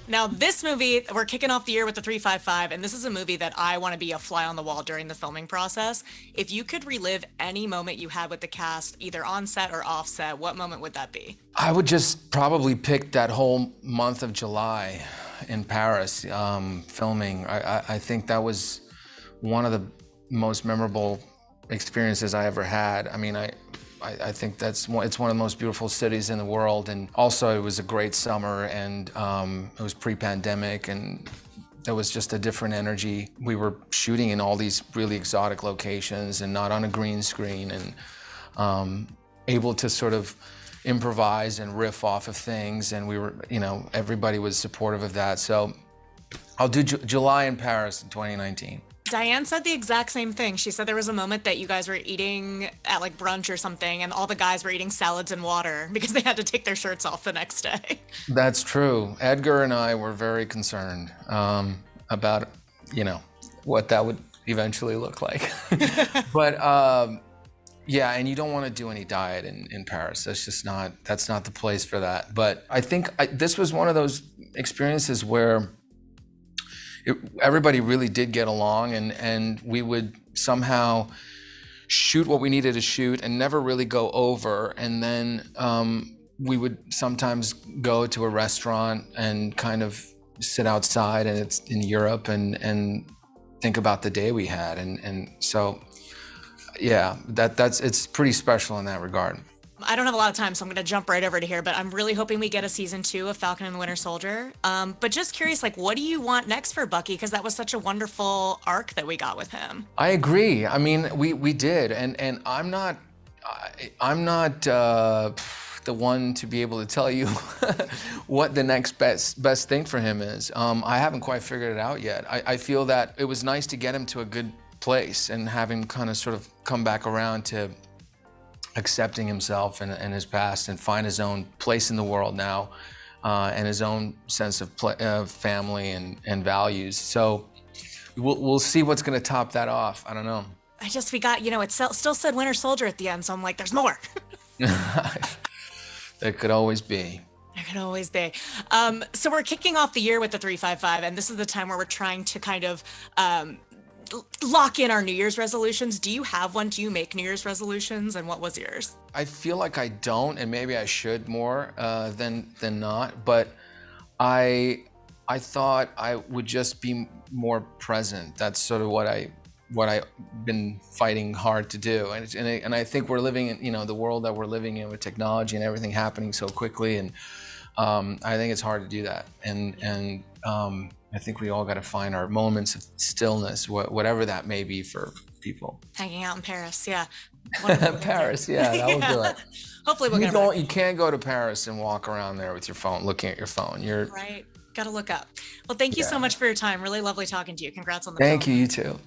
Now, this movie, we're kicking off the year with the 355, and this is a movie that I want to be a fly on the wall during the filming process. If you could relive any moment you had with the cast, either on set or off set, what moment would that be? I would just probably pick that whole month of July in Paris, filming. I think that was one of the most memorable experiences I ever had. I mean, I think it's one of the most beautiful cities in the world, and also it was a great summer, and it was pre-pandemic, and there was just a different energy. We were shooting in all these really exotic locations and not on a green screen, and able to sort of improvise and riff off of things, and we were, everybody was supportive of that. So I'll do July in Paris in 2019. Diane said the exact same thing. She said there was a moment that you guys were eating at like brunch or something, and all the guys were eating salads and water because they had to take their shirts off the next day. That's true. Edgar and I were very concerned about, what that would eventually look like. But yeah, and you don't want to do any diet in Paris. That's not the place for that. But I think this was one of those experiences where everybody really did get along, and we would somehow shoot what we needed to shoot and never really go over. And then we would sometimes go to a restaurant and kind of sit outside, and it's in Europe, and think about the day we had. And so, yeah, it's pretty special in that regard. I don't have a lot of time, so I'm going to jump right over to here, but I'm really hoping we get a season 2 of Falcon and the Winter Soldier. But just curious, like, what do you want next for Bucky? Because that was such a wonderful arc that we got with him. I agree. I mean, we did, and I'm not the one to be able to tell you what the next best thing for him is. I haven't quite figured it out yet. I feel that it was nice to get him to a good place and have him kind of sort of come back around to accepting himself and his past, and find his own place in the world now, and his own sense of family and values. So we'll see what's going to top that off. I don't know. We got, it still said Winter Soldier at the end, so I'm like, there's more. There could always be. There could always be. So we're kicking off the year with the 355, and this is the time where we're trying to kind of lock in our New Year's resolutions. Do you have one? Do you make New Year's resolutions, and what was yours? I feel like I don't, and maybe I should more than not. But I thought I would just be more present. That's sort of what I've been fighting hard to do. And I think we're living in the world that we're living in with technology and everything happening so quickly, and I think it's hard to do that. And I think we all got to find our moments of stillness, whatever that may be for people. Hanging out in Paris, yeah. Paris, yeah, that would do it. Hopefully we'll get it. You can't go to Paris and walk around there with your phone, looking at your phone. You're right. Got to look up. Well, thank you so much for your time. Really lovely talking to you. Congrats on the Thank film. you, you too.